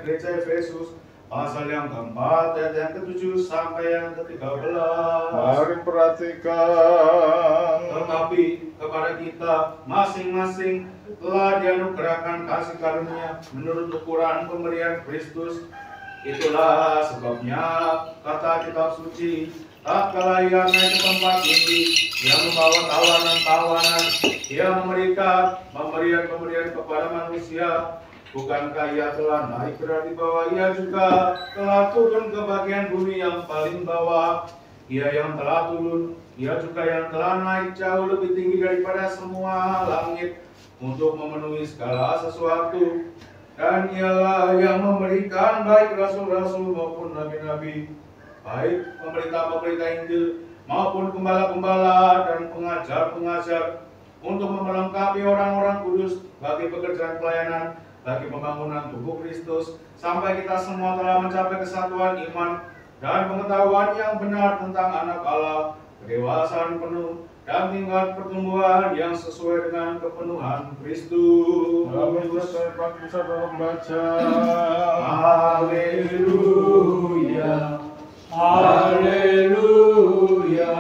gereja Efesus pasal yang keempat ayat yang ke-7 sampai yang ke-13. Mari perhatikan. Tetapi kepada kita masing-masing telah dianugerahkan kasih karunia menurut ukuran pemberian Kristus. Itulah sebabnya kata kitab suci, tak kala ia naik ke tempat tinggi, ia membawa tawanan-tawanan, ia memberikan pemberian kepada manusia. Bukankah ia telah naik berarti bahwa ia juga telah turun ke bagian bumi yang paling bawah? Ia yang telah turun, ia juga yang telah naik jauh lebih tinggi daripada semua langit untuk memenuhi segala sesuatu. Dan ialah yang memberikan baik rasul-rasul maupun nabi-nabi, baik pemberita-pemberita Injil maupun gembala-gembala dan pengajar-pengajar, untuk memperlengkapi orang-orang kudus bagi pekerjaan pelayanan, bagi pembangunan tubuh Kristus, sampai kita semua telah mencapai kesatuan iman dan pengetahuan yang benar tentang anak Allah, kedewasaan penuh dan tingkat pertumbuhan yang sesuai dengan kepenuhan Kristus. Amin. Saya dalam baca. Haleluya, haleluya,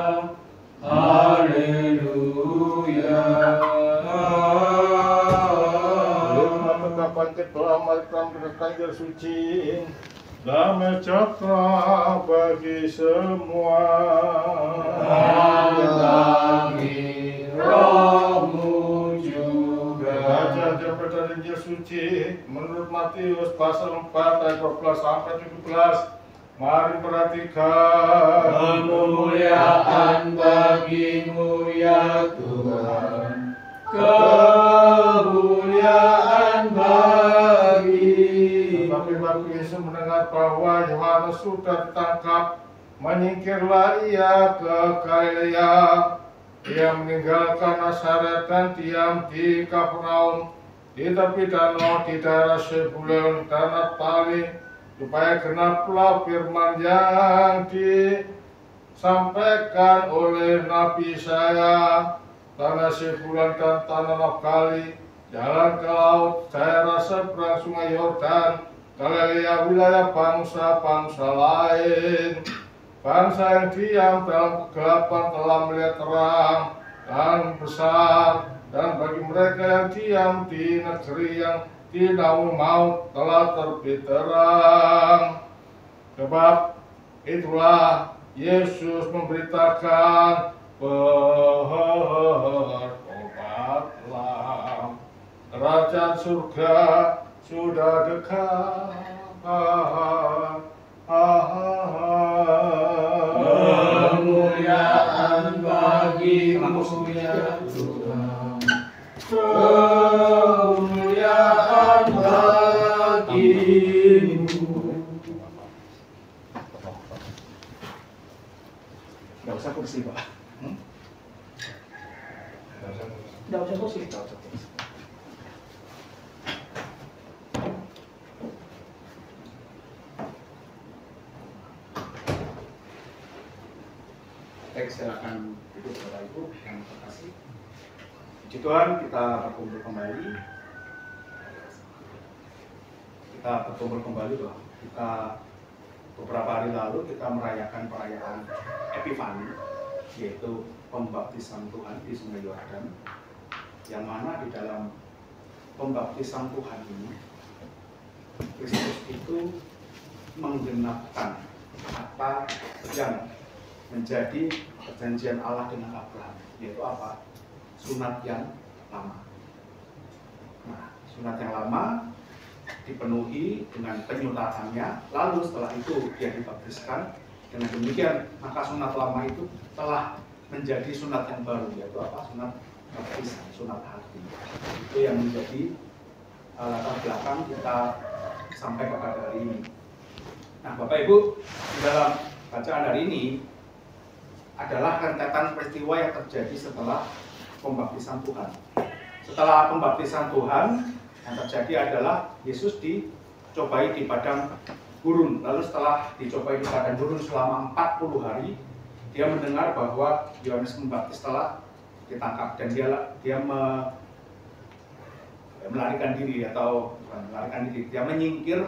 haleluya. Kapan telah melakukan berkata suci, damai sejahtera bagi semua. Bagi rohmu juga. Baca dari Injil suci menurut Matius pasal 4 ayat 12 sampai 17. Mari perhatikan. Kemuliaan bagimu ya Tuhan, kemuliaan bagimu. Tetapi waktu Yesus mendengar bahwa Yohanes sudah ditangkap, menyingkirlah ia ke Galilea. Ia meninggalkan Nazaret dan diam di Kapernaum, di tepi danau di daerah Zebulon dan Naftali, supaya genaplah firman yang disampaikan oleh Nabi Yesaya. Tanah Zebulon dan tanah Naftali, jalan ke laut, daerah seberang sungai Yordan, Galilea wilayah bangsa-bangsa lain. Bangsa yang diam dalam kegelapan telah melihat terang dan besar, dan bagi mereka yang diam di negeri yang dinaungi maut telah terbit terang. Sebab itulah Yesus memberitakan, bertobatlah, kerajaan surga sudah dekat. Kemuliaan bagimu ya Tuhan, kemuliaan bagimu. Nggak usah kursi Pak. Nggak usah kursi. Baik, silakan duduk Bapak Ibu yang terkasih. Puji Tuhan, kita berkumpul kembali. Bahwa kita beberapa hari lalu kita merayakan perayaan Epifani, yaitu pembaptisan Tuhan di Sungai Yordan, yang mana di dalam pembaptisan Tuhan ini Kristus itu menggenapkan apa yang menjadi perjanjian Allah dengan Abraham, yaitu apa? Sunat yang lama. Nah, sunat yang lama dipenuhi dengan penyutatannya, lalu setelah itu dia dibaptiskan. Dengan demikian, maka sunat lama itu telah menjadi sunat yang baru, yaitu apa? Sunat baptisan, sunat hati. Itu yang menjadi latar belakang kita sampai kepada hari ini. Nah, Bapak Ibu, di dalam bacaan hari ini adalah rentetan peristiwa yang terjadi setelah pembaptisan Tuhan. Setelah pembaptisan Tuhan, yang terjadi adalah Yesus dicobai di padang gurun. Lalu setelah dicobai di padang gurun selama 40 hari, dia mendengar bahwa Yohanes Pembaptis telah ditangkap, dan melarikan diri atau bukan melarikan diri, dia menyingkir,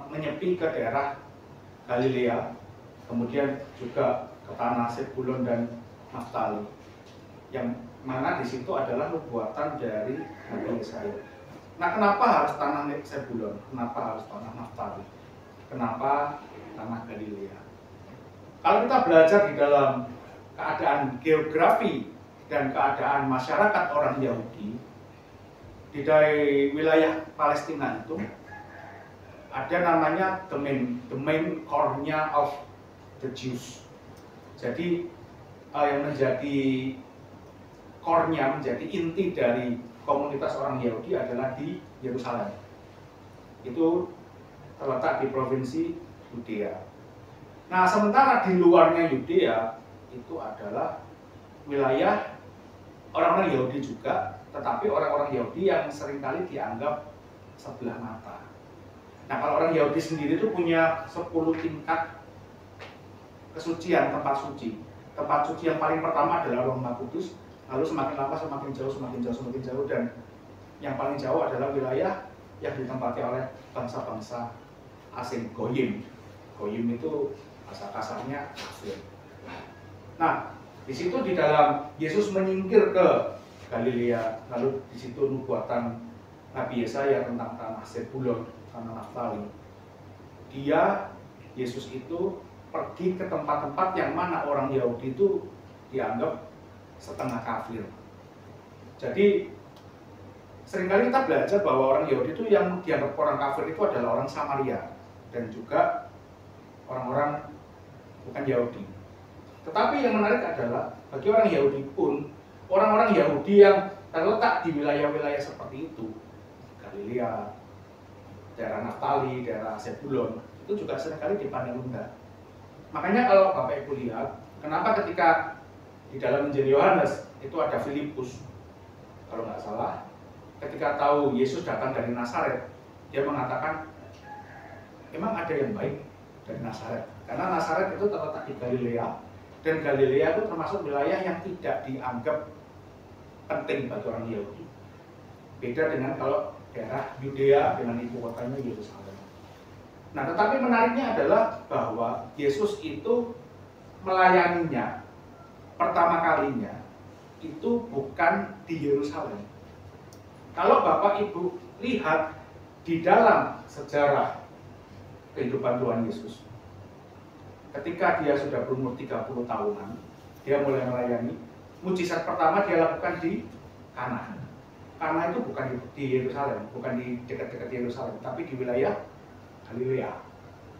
menyepi ke daerah Galilea, kemudian juga ke tanah Zebulon dan Naftali, yang mana di situ adalah nubuatan dari Nabi Yesaya. Nah, kenapa harus tanah Zebulon? Kenapa harus tanah Naftali? Kenapa tanah Galilea? Kalau kita belajar di dalam keadaan geografi dan keadaan masyarakat orang Yahudi di wilayah Palestina itu ada namanya the main core-nya of the Jews. Jadi yang menjadi core-nya, menjadi inti dari komunitas orang Yahudi adalah di Yerusalem. Itu terletak di provinsi Yudea. Nah, sementara di luarnya Yudea itu adalah wilayah orang-orang Yahudi juga, tetapi orang-orang Yahudi yang seringkali dianggap sebelah mata. Nah, kalau orang Yahudi sendiri itu punya 10 tingkat kesucian, tempat suci. Tempat suci yang paling pertama adalah Ruang Maha Kudus, lalu semakin lama semakin jauh, dan yang paling jauh adalah wilayah yang ditempati oleh bangsa-bangsa asing, Goyim. Goyim itu bahasa kasarnya kafir. Nah, di situ di dalam Yesus menyingkir ke Galilea, lalu di situ nubuatan Nabi Yesaya tentang tanah Zebulon, tanah Naftali. Yesus itu pergi ke tempat-tempat yang mana orang Yahudi itu dianggap setengah kafir. Jadi seringkali kita belajar bahwa orang Yahudi itu yang dianggap orang kafir itu adalah orang Samaria dan juga orang-orang bukan Yahudi. Tetapi yang menarik adalah bagi orang Yahudi pun, orang-orang Yahudi yang terletak di wilayah-wilayah seperti itu, Galilea, daerah Naftali, daerah Zebulon, itu juga seringkali dipandang rendah. Makanya kalau Bapak Ibu lihat, kenapa ketika di dalam Injil Yohanes itu ada Filipus, kalau nggak salah, ketika tahu Yesus datang dari Nazaret, dia mengatakan, emang ada yang baik dari Nazaret? Karena Nazaret itu terletak di Galilea, dan Galilea itu termasuk wilayah yang tidak dianggap penting bagi orang Yahudi. Beda dengan kalau daerah Yudea dengan ibu kotanya Yerusalem. Nah, tetapi menariknya adalah bahwa Yesus itu melayaninya pertama kalinya itu bukan di Yerusalem. Kalau Bapak Ibu lihat di dalam sejarah kehidupan Tuhan Yesus, ketika dia sudah berumur 30 tahunan, dia mulai melayani. Mujizat pertama dia lakukan di Kana. Kana itu bukan di Yerusalem, bukan di dekat-dekat Yerusalem, tapi di wilayah Galilea,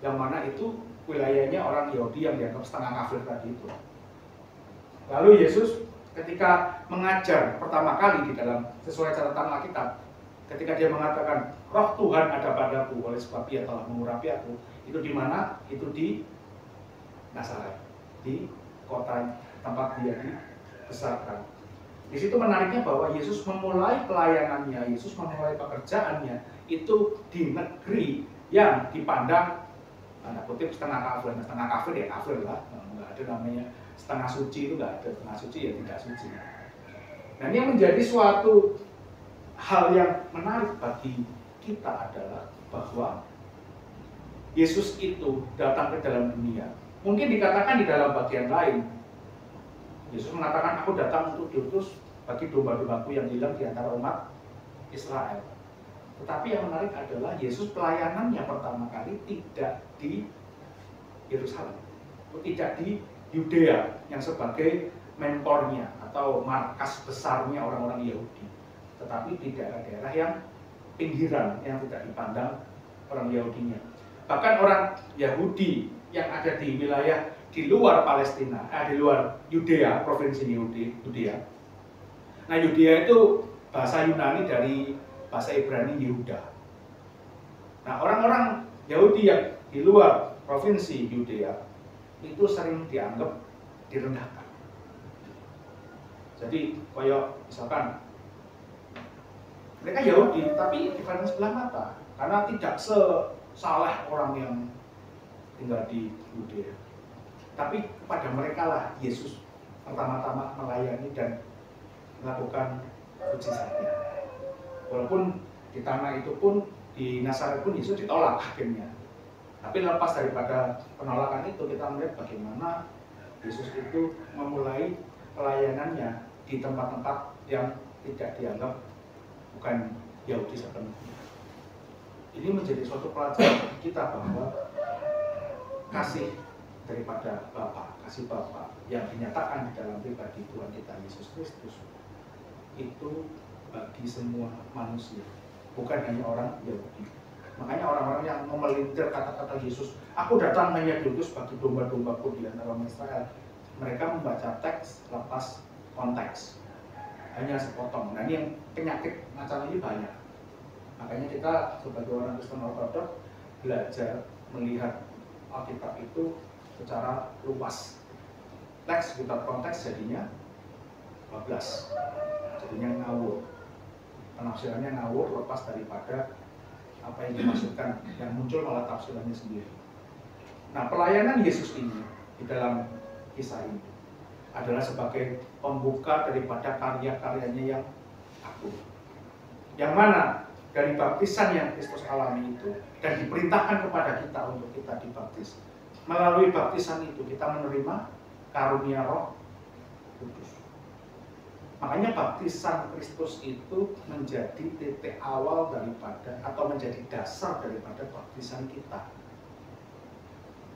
yang mana itu wilayahnya orang Yahudi yang dianggap setengah kafir tadi itu. Lalu Yesus ketika mengajar pertama kali di dalam sesuai catatan Alkitab, ketika dia mengatakan Roh Tuhan ada padaku oleh sebab Ia telah mengurapi aku, itu di mana? Itu di Nazaret, di kota tempat dia dibesarkan. Di situ menariknya bahwa Yesus memulai pelayanannya, Yesus memulai pekerjaannya itu di negeri yang dipandang tanda kutip setengah kafir. Setengah kafir ya kafir lah, nggak ada namanya setengah suci, itu nggak ada. Setengah suci ya tidak suci. Nah, ini yang menjadi suatu hal yang menarik bagi kita adalah bahwa Yesus itu datang ke dalam dunia. Mungkin dikatakan di dalam bagian lain, Yesus mengatakan, aku datang untuk diutus bagi domba-dombaku yang hilang di antara umat Israel. Tetapi yang menarik adalah Yesus pelayanannya pertama kali tidak di Yerusalem, tidak di Yudea yang sebagai mentornya atau markas besarnya orang-orang Yahudi, tetapi di daerah-daerah yang pinggiran yang tidak dipandang orang Yahudinya. Bahkan orang Yahudi yang ada di wilayah di luar Palestina, di luar Yudea, provinsi Yudea. Nah, Yudea itu bahasa Yunani dari bahasa Ibrani Yehuda. Nah, orang-orang Yahudi yang di luar provinsi Yudea itu sering dianggap direndahkan. Jadi, kayak misalkan mereka Yahudi, tapi dipandang sebelah mata karena tidak sesaleh orang yang tinggal di Yudea. Tapi kepada mereka lah Yesus pertama-tama melayani dan melakukan mujizatnya. Walaupun Di tanah itu pun, di Nazaret pun Yesus ditolak hakimnya. Tapi lepas daripada penolakan itu, kita melihat bagaimana Yesus itu memulai pelayanannya di tempat-tempat yang tidak dianggap bukan Yahudi sepenuhnya. Ini menjadi suatu pelajaran bagi kita bahwa kasih daripada Bapa, kasih Bapa yang dinyatakan di dalam pribadi Tuhan kita Yesus Kristus itu bagi semua manusia, bukan hanya orang Yahudi. Makanya orang-orang yang memelintir kata-kata Yesus, aku datang hanya diutus bagi domba-dombaku di antara orang Israel, mereka membaca teks lepas konteks, hanya sepotong. Nah, ini yang penyakit macam ini banyak. Makanya kita sebagai orang Kristen Ortodok belajar melihat Alkitab itu secara luas. Teks without konteks jadinya bablas, jadinya ngawur. Penafsirannya ngawur lepas daripada apa yang dimaksudkan, yang muncul malah tafsirannya sendiri. Nah, pelayanan Yesus ini di dalam kisah ini adalah sebagai pembuka daripada karya-karyanya yang agung. Yang mana dari baptisan yang Kristus alami itu dan diperintahkan kepada kita untuk kita dibaptis. Melalui baptisan itu kita menerima karunia Roh Kudus. Makanya baptisan Kristus itu menjadi titik awal daripada atau menjadi dasar daripada baptisan kita.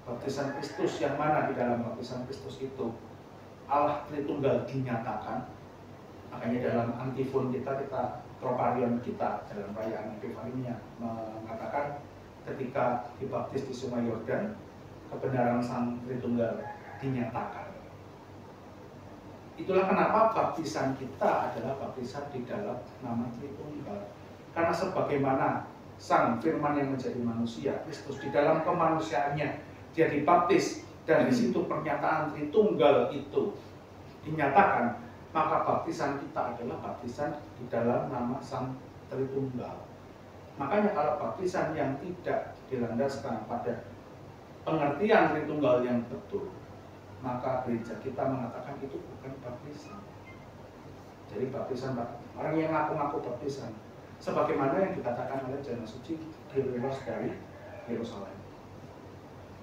Baptisan Kristus yang mana di dalam baptisan Kristus itu Allah Tritunggal dinyatakan. Makanya dalam antifon kita troparion kita dalam perayaan Epifania mengatakan ketika dibaptis di Sungai Yordan, kebenaran Sang Tritunggal dinyatakan. Itulah kenapa baptisan kita adalah baptisan di dalam nama Tritunggal. Karena sebagaimana Sang Firman yang menjadi manusia, Kristus di dalam kemanusiaannya dia dibaptis, dan di situ pernyataan Tritunggal itu dinyatakan, maka baptisan kita adalah baptisan di dalam nama Sang Tritunggal. Makanya kalau baptisan yang tidak dilandaskan pada pengertian Tritunggal yang betul, maka gereja kita mengatakan itu bukan baptisan. Jadi baptisan orang yang ngaku-ngaku baptisan, sebagaimana yang dikatakan oleh Jana Suci Kyrillos dari Yerusalem.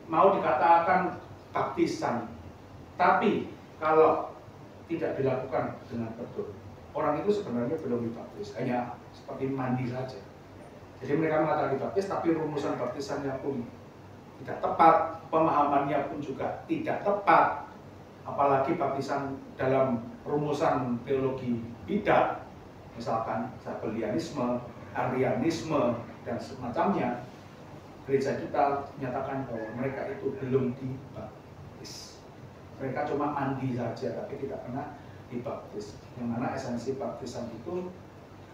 Mau dikatakan baptisan, tapi kalau tidak dilakukan dengan betul, orang itu sebenarnya belum dibaptis, hanya seperti mandi saja. Jadi mereka mengatakan dibaptis, tapi rumusan baptisannya pun tidak tepat, pemahamannya pun juga tidak tepat. Apalagi baptisan dalam rumusan teologi bidat, misalkan Sabellianisme, Arianisme, dan semacamnya. Gereja kita menyatakan bahwa mereka itu belum dibaptis. Mereka cuma mandi saja, tapi tidak pernah dibaptis. Yang mana esensi baptisan itu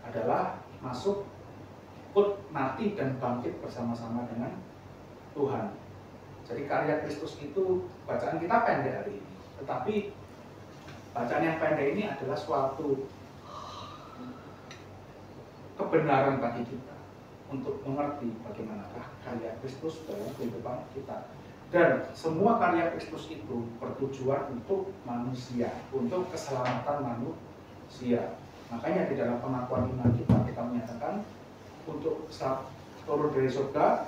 adalah masuk, ikut, mati, dan bangkit bersama-sama dengan Tuhan. Jadi karya Kristus itu, bacaan kita pendek hari ini, tetapi bacaan yang pendek ini adalah suatu kebenaran bagi kita untuk mengerti bagaimanakah karya Kristus dalam kehidupan kita. Dan semua karya Kristus itu bertujuan untuk manusia, untuk keselamatan manusia. Makanya di dalam pengakuan iman kita menyatakan untuk turun dari surga,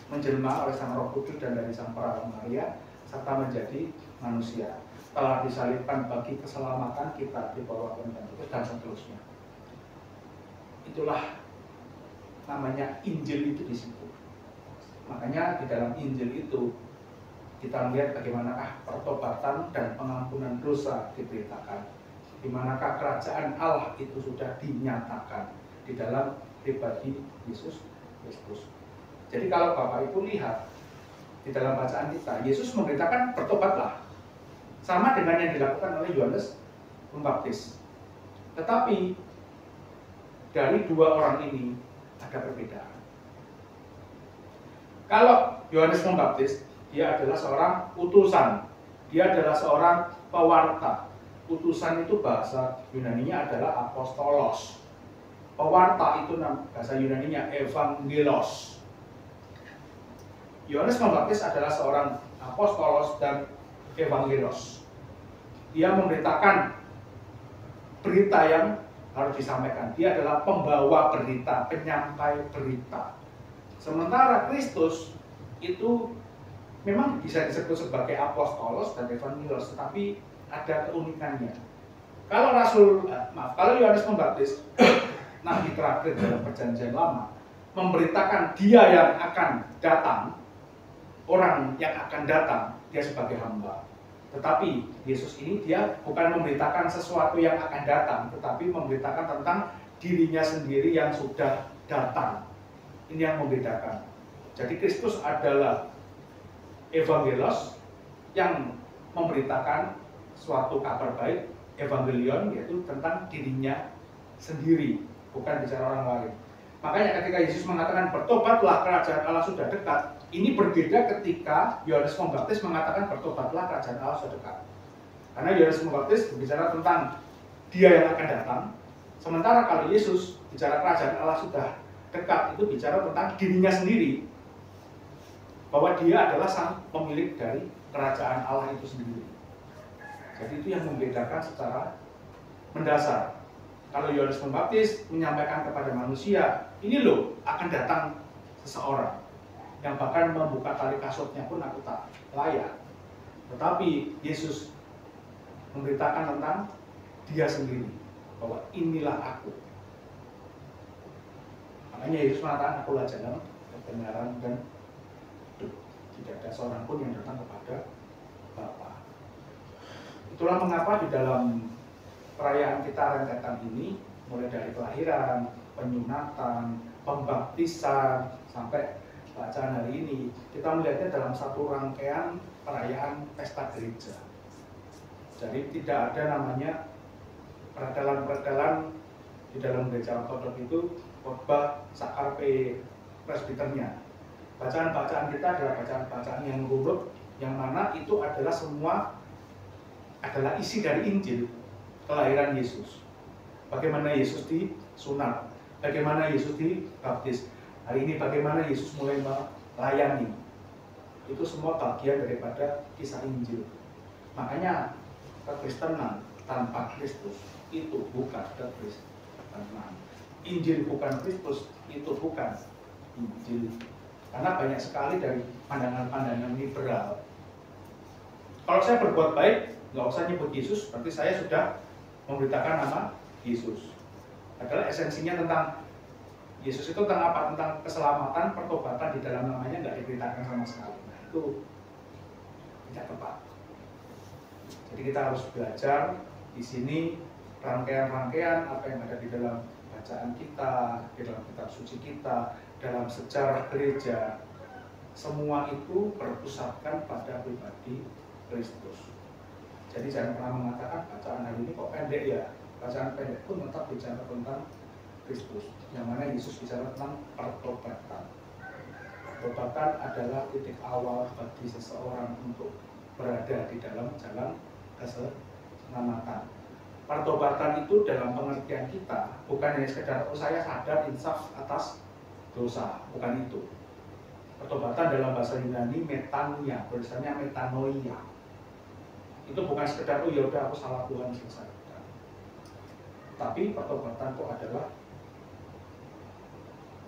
menjelma oleh Sang Roh Kudus dan dari Sang Perawan Maria, serta menjadi manusia. Telah disalibkan bagi keselamatan kita di bawah Tuhan dan seterusnya. Itulah namanya Injil itu di situ. Makanya di dalam Injil itu kita melihat bagaimanakah pertobatan dan pengampunan dosa diberitakan. Di manakah kerajaan Allah itu sudah dinyatakan di dalam pribadi Yesus Kristus. Jadi kalau Bapak Ibu lihat di dalam bacaan kita, Yesus memberitakan bertobatlah. Sama dengan yang dilakukan oleh Yohanes Pembaptis. Tetapi dari dua orang ini ada perbedaan. Kalau Yohanes Pembaptis, dia adalah seorang utusan. Dia adalah seorang pewarta. Utusan itu bahasa Yunaninya adalah apostolos. Pewarta itu bahasa Yunaninya evangelos. Yohanes Pembaptis adalah seorang apostolos dan evangelos. Dia memberitakan berita yang harus disampaikan. Dia adalah pembawa berita, penyampai berita. Sementara Kristus itu memang bisa disebut sebagai apostolos dan evangelos, tetapi ada keunikannya. Kalau Yohanes Pembaptis, nabi terakhir dalam Perjanjian Lama, memberitakan dia yang akan datang, orang yang akan datang, dia sebagai hamba. Tetapi Yesus ini dia bukan memberitakan sesuatu yang akan datang, tetapi memberitakan tentang dirinya sendiri yang sudah datang. Ini yang membedakan. Jadi Kristus adalah evangelos yang memberitakan suatu kabar baik, evangelion, yaitu tentang dirinya sendiri, bukan bicara orang lain. Makanya ketika Yesus mengatakan bertobatlah, kerajaan Allah sudah dekat, ini berbeda ketika Yohanes Pembaptis mengatakan bertobatlah, kerajaan Allah sudah dekat. Karena Yohanes Pembaptis berbicara tentang dia yang akan datang, sementara kalau Yesus bicara kerajaan Allah sudah dekat, itu bicara tentang dirinya sendiri, bahwa dia adalah sang pemilik dari kerajaan Allah itu sendiri. Jadi itu yang membedakan secara mendasar. Kalau Yohanes Pembaptis menyampaikan kepada manusia, ini loh akan datang seseorang yang bahkan membuka tali kasutnya pun aku tak layak. Tetapi Yesus memberitakan tentang dia sendiri, bahwa inilah aku. Makanya Yesus mengatakan, akulah jalan, kebenaran, dan hidup. Tidak ada seorang pun yang datang kepada Bapa. Itulah mengapa di dalam perayaan kita rentetan ini, mulai dari kelahiran, penyunatan, pembaptisan, sampai bacaan hari ini, kita melihatnya dalam satu rangkaian perayaan pesta gereja. Jadi tidak ada namanya peradalan-peradalan di dalam gereja ortodoks itu khotbah sakarpe presbiternya. Bacaan-bacaan kita adalah bacaan-bacaan yang runut, yang mana itu adalah semua adalah isi dari Injil, kelahiran Yesus. Bagaimana Yesus disunat, bagaimana Yesus dibaptis. Hari ini bagaimana Yesus mulai melayani. Itu semua bagian daripada kisah Injil. Makanya kekristenan tanpa Kristus itu bukan kekristenan. Injil bukan Kristus itu bukan Injil. Karena banyak sekali dari pandangan-pandangan liberal. Kalau saya berbuat baik, nggak usah nyebut Yesus, berarti saya sudah memberitakan nama Yesus. Adalah esensinya tentang Yesus itu tentang apa? Tentang keselamatan, pertobatan di dalam namanya nggak diberitakan sama sekali. Nah, itu tidak tepat. Jadi kita harus belajar di sini rangkaian-rangkaian apa yang ada di dalam bacaan kita, di dalam kitab suci kita, dalam sejarah gereja. Semua itu berpusatkan pada pribadi Kristus. Jadi jangan pernah mengatakan bacaan hari ini kok pendek ya. Bacaan pendek pun tetap bicara tentang Kristus, yang mana Yesus bicara tentang pertobatan. Pertobatan adalah titik awal bagi seseorang untuk berada di dalam jalan keselamatan. Pertobatan itu dalam pengertian kita bukan hanya sekedar saya sadar insaf atas dosa, bukan itu. Pertobatan dalam bahasa Yunani metanoia, tulisannya metanoia. Itu bukan sekedar oh ya udah aku salah Tuhan selesai. Tapi pertobatan itu adalah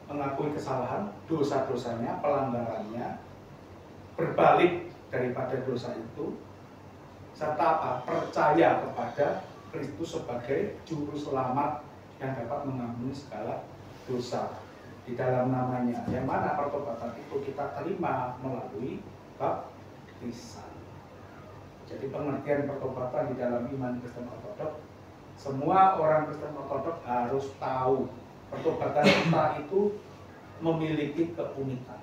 mengakui kesalahan, dosa-dosanya, pelanggarannya, berbalik daripada dosa itu, serta apa? Percaya kepada Kristus sebagai juru selamat yang dapat mengampuni segala dosa di dalam namanya. Yang mana pertobatan itu kita terima melalui baptisan. Jadi pengertian pertobatan di dalam iman Kristen Ortodoks, semua orang Kristen Ortodoks harus tahu pertobatan kita itu memiliki keunikan.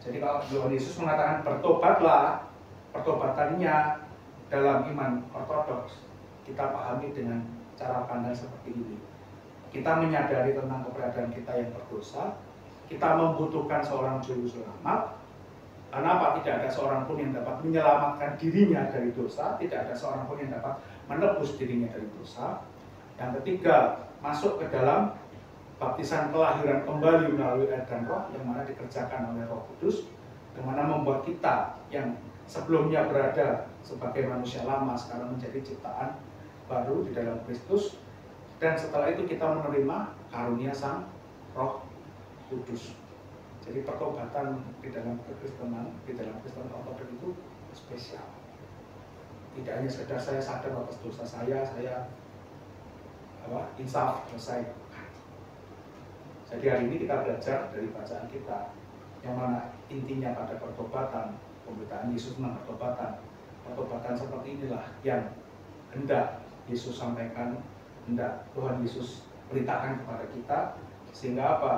Jadi kalau Tuhan Yesus mengatakan bertobatlah, pertobatannya dalam iman Ortodoks kita pahami dengan cara pandang seperti ini. Kita menyadari tentang keberadaan kita yang berdosa, kita membutuhkan seorang juru selamat. Karena apa? Tidak ada seorang pun yang dapat menyelamatkan dirinya dari dosa, tidak ada seorang pun yang dapat menebus dirinya dari dosa. Yang ketiga, masuk ke dalam baptisan kelahiran kembali melalui air dan roh yang mana dikerjakan oleh Roh Kudus, yang mana membuat kita yang sebelumnya berada sebagai manusia lama sekarang menjadi ciptaan baru di dalam Kristus, dan setelah itu kita menerima karunia Sang Roh Kudus. Jadi pertobatan di dalam kekristenan, di dalam Kristen Ortodoks itu spesial. Tidak hanya sekedar saya sadar atas dosa saya insaf, selesai. Jadi hari ini kita belajar dari bacaan kita, yang mana intinya pada pertobatan, pemberitaan Yesus tentang pertobatan. Pertobatan seperti inilah yang hendak Yesus sampaikan, hendak Tuhan Yesus perintahkan kepada kita, sehingga apa?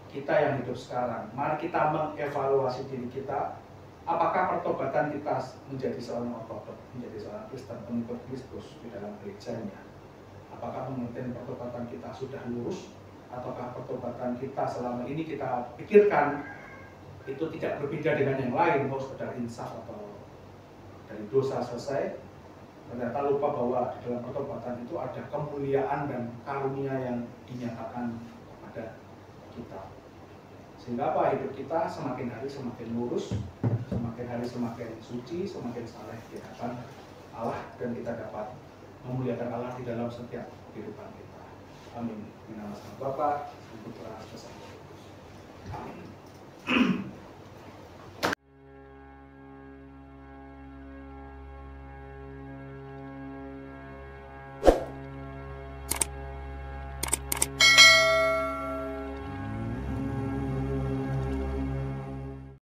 Kita yang hidup sekarang, mari kita mengevaluasi diri kita, apakah pertobatan kita menjadi seorang Ortodoks, menjadi seorang Kristen pengikut Kristus di dalam gerejanya. Apakah pengertian pertobatan kita sudah lurus, ataukah pertobatan kita selama ini kita pikirkan itu tidak berbeda dengan yang lain, mau sekedar insaf atau dari dosa selesai, ternyata lupa bahwa di dalam pertobatan itu ada kemuliaan dan karunia yang dinyatakan kepada kita. Sehingga apa? Hidup kita semakin hari semakin lurus, semakin hari semakin suci, semakin saleh di hadapan Allah, dan kita dapat memuliakan Allah di dalam setiap kehidupan kita. Amin. Di nama Sang Bapa, Sang Putra, Sang Roh Kudus. Amin.